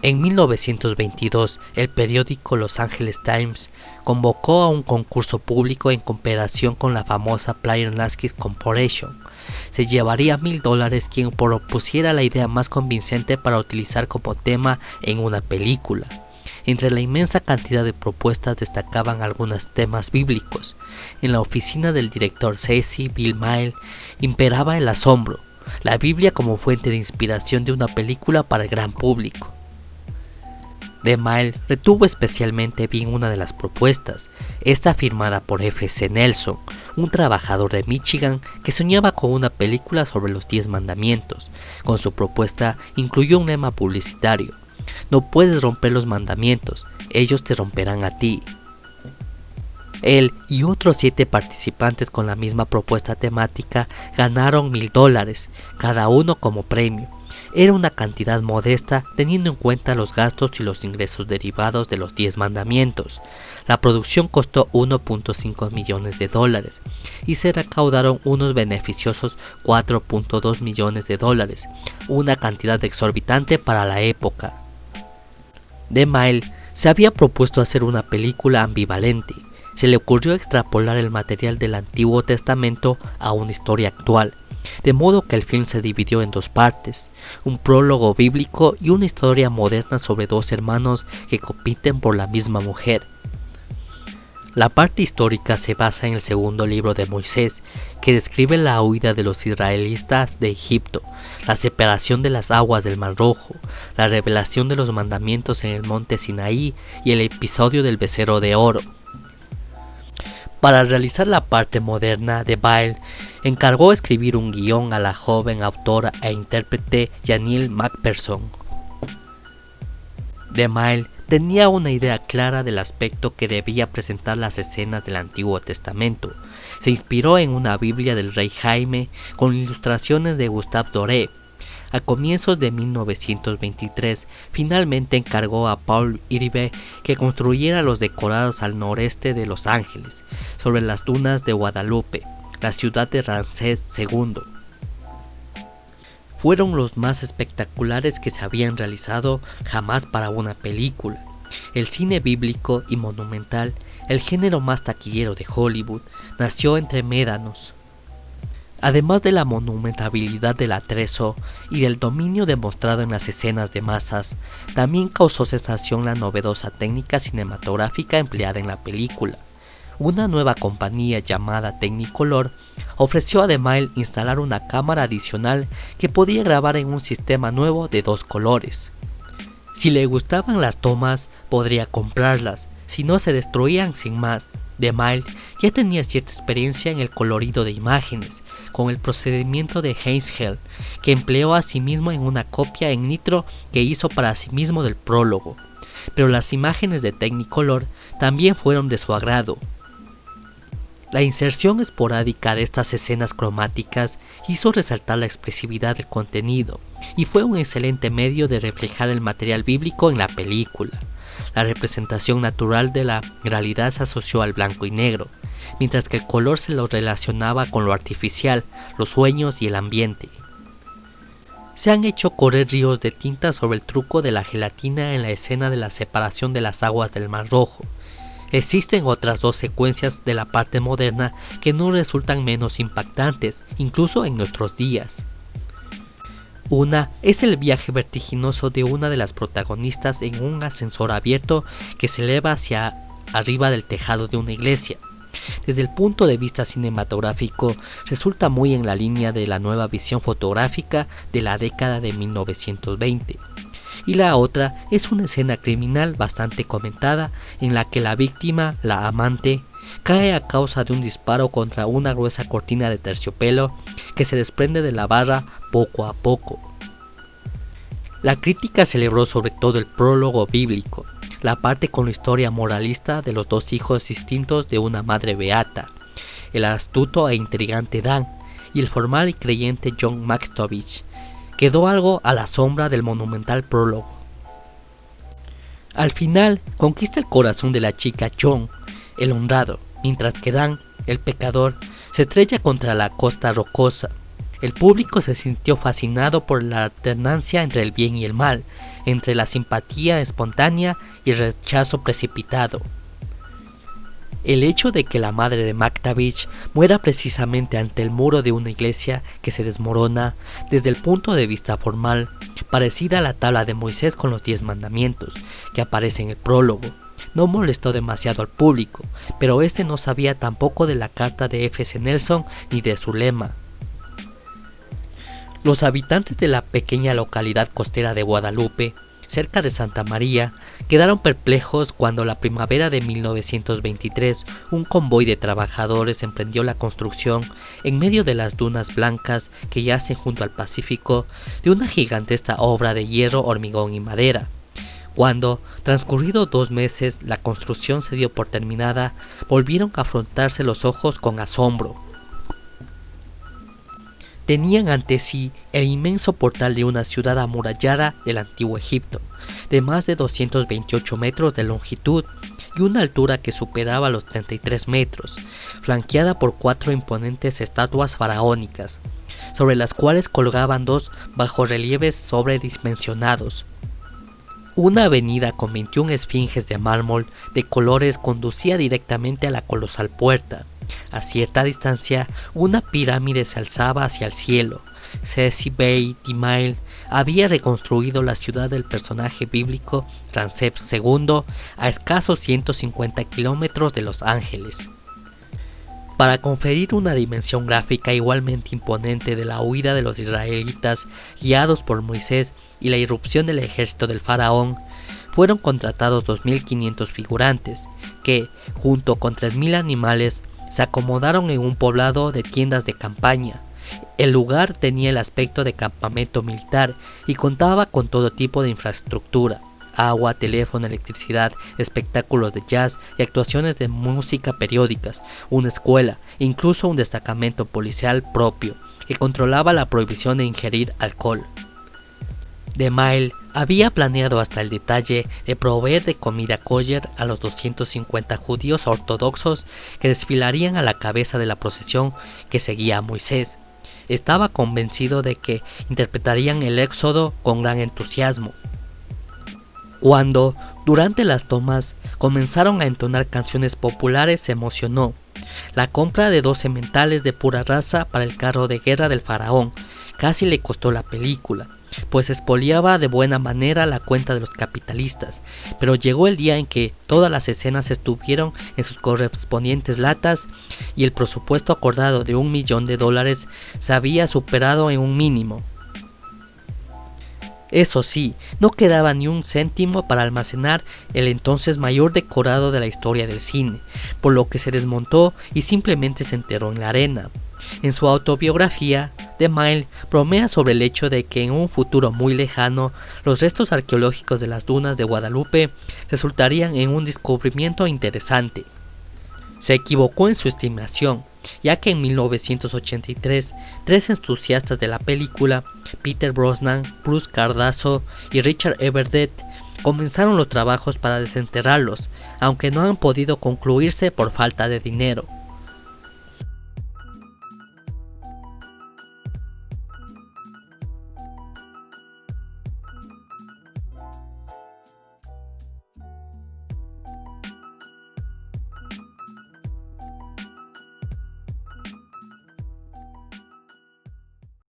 En 1922, el periódico Los Angeles Times convocó a un concurso público en cooperación con la famosa Player Lasky Corporation. Se llevaría $1000 quien propusiera la idea más convincente para utilizar como tema en una película. Entre la inmensa cantidad de propuestas destacaban algunos temas bíblicos. En la oficina del director Cecil B. DeMille imperaba el asombro, la Biblia como fuente de inspiración de una película para el gran público. DeMille retuvo especialmente bien una de las propuestas, esta firmada por F.C. Nelson, un trabajador de Michigan que soñaba con una película sobre los 10 mandamientos. Con su propuesta incluyó un lema publicitario: no puedes romper los mandamientos, ellos te romperán a ti. Él y otros 7 participantes con la misma propuesta temática ganaron $1000, cada uno como premio. Era una cantidad modesta teniendo en cuenta los gastos y los ingresos derivados de los 10 mandamientos. La producción costó $1.5 millones y se recaudaron unos beneficiosos $4.2 millones, una cantidad exorbitante para la época. DeMille se había propuesto hacer una película ambivalente. Se le ocurrió extrapolar el material del Antiguo Testamento a una historia actual, de modo que el film se dividió en 2 partes, un prólogo bíblico y una historia moderna sobre 2 hermanos que compiten por la misma mujer. La parte histórica se basa en el segundo libro de Moisés, que describe la huida de los israelitas de Egipto, la separación de las aguas del Mar Rojo, la revelación de los mandamientos en el monte Sinaí y el episodio del becerro de oro. Para realizar la parte moderna, DeMille encargó escribir un guión a la joven autora e intérprete Janelle McPherson. DeMille tenía una idea clara del aspecto que debía presentar las escenas del Antiguo Testamento. Se inspiró en una Biblia del rey Jaime con ilustraciones de Gustave Doré. A comienzos de 1923, finalmente encargó a Paul Iribe que construyera los decorados al noreste de Los Ángeles, sobre las dunas de Guadalupe, la ciudad de Ramsés II. Fueron los más espectaculares que se habían realizado jamás para una película. El cine bíblico y monumental, el género más taquillero de Hollywood, nació entre médanos. Además de la monumentabilidad del atrezo y del dominio demostrado en las escenas de masas, también causó sensación la novedosa técnica cinematográfica empleada en la película. Una nueva compañía llamada Technicolor ofreció a DeMille instalar una cámara adicional que podía grabar en un sistema nuevo de 2 colores. Si le gustaban las tomas, podría comprarlas, si no se destruían sin más. DeMille ya tenía cierta experiencia en el colorido de imágenes, con el procedimiento de Heinz-Held, que empleó a sí mismo en una copia en nitro que hizo para sí mismo del prólogo. Pero las imágenes de Technicolor también fueron de su agrado. La inserción esporádica de estas escenas cromáticas hizo resaltar la expresividad del contenido, y fue un excelente medio de reflejar el material bíblico en la película. La representación natural de la realidad se asoció al blanco y negro, mientras que el color se lo relacionaba con lo artificial, los sueños y el ambiente. Se han hecho correr ríos de tinta sobre el truco de la gelatina en la escena de la separación de las aguas del Mar Rojo. Existen otras 2 secuencias de la parte moderna que no resultan menos impactantes, incluso en nuestros días. Una es el viaje vertiginoso de una de las protagonistas en un ascensor abierto que se eleva hacia arriba del tejado de una iglesia. Desde el punto de vista cinematográfico, resulta muy en la línea de la nueva visión fotográfica de la década de 1920. Y la otra es una escena criminal bastante comentada en la que la víctima, la amante, cae a causa de un disparo contra una gruesa cortina de terciopelo que se desprende de la barra poco a poco. La crítica celebró sobre todo el prólogo bíblico, la parte con la historia moralista de los 2 hijos distintos de una madre beata, el astuto e intrigante Dan y el formal y creyente John Malkovich. Quedó algo a la sombra del monumental prólogo. Al final conquista el corazón de la chica John, el honrado, mientras que Dan, el pecador, se estrella contra la costa rocosa. El público se sintió fascinado por la alternancia entre el bien y el mal, entre la simpatía espontánea y el rechazo precipitado. El hecho de que la madre de Mactavish muera precisamente ante el muro de una iglesia que se desmorona, desde el punto de vista formal, parecida a la tabla de Moisés con los 10 mandamientos, que aparece en el prólogo, no molestó demasiado al público, pero este no sabía tampoco de la carta de F.C. Nelson ni de su lema. Los habitantes de la pequeña localidad costera de Guadalupe, cerca de Santa María, quedaron perplejos cuando la primavera de 1923 un convoy de trabajadores emprendió la construcción, en medio de las dunas blancas que yacen junto al Pacífico, de una gigantesca obra de hierro, hormigón y madera. Cuando, transcurridos 2 meses, la construcción se dio por terminada, volvieron a afrontarse los ojos con asombro. Tenían ante sí el inmenso portal de una ciudad amurallada del antiguo Egipto, de más de 228 metros de longitud y una altura que superaba los 33 metros, flanqueada por 4 imponentes estatuas faraónicas, sobre las cuales colgaban 2 bajorrelieves sobredimensionados. Una avenida con 21 esfinges de mármol de colores conducía directamente a la colosal puerta. A cierta distancia, una pirámide se alzaba hacia el cielo. Ceci Bey Dimail había reconstruido la ciudad del personaje bíblico Ramsés II a escasos 150 kilómetros de Los Ángeles. Para conferir una dimensión gráfica igualmente imponente de la huida de los israelitas guiados por Moisés y la irrupción del ejército del faraón, fueron contratados 2.500 figurantes que, junto con 3.000 animales, se acomodaron en un poblado de tiendas de campaña. El lugar tenía el aspecto de campamento militar y contaba con todo tipo de infraestructura: agua, teléfono, electricidad, espectáculos de jazz y actuaciones de música periódicas, una escuela, incluso un destacamento policial propio que controlaba la prohibición de ingerir alcohol. DeMille había planeado hasta el detalle de proveer de comida kosher a los 250 judíos ortodoxos que desfilarían a la cabeza de la procesión que seguía a Moisés. Estaba convencido de que interpretarían el Éxodo con gran entusiasmo. Cuando, durante las tomas, comenzaron a entonar canciones populares, se emocionó. La compra de 2 sementales de pura raza para el carro de guerra del faraón casi le costó la película, pues expoliaba de buena manera la cuenta de los capitalistas, pero llegó el día en que todas las escenas estuvieron en sus correspondientes latas y el presupuesto acordado de $1 millón se había superado en un mínimo. Eso sí, no quedaba ni un céntimo para almacenar el entonces mayor decorado de la historia del cine, por lo que se desmontó y simplemente se enterró en la arena. En su autobiografía, DeMille bromea sobre el hecho de que en un futuro muy lejano los restos arqueológicos de las dunas de Guadalupe resultarían en un descubrimiento interesante. Se equivocó en su estimación, ya que en 1983 3 entusiastas de la película, Peter Brosnan, Bruce Cardazzo y Richard Everdett, comenzaron los trabajos para desenterrarlos, aunque no han podido concluirse por falta de dinero.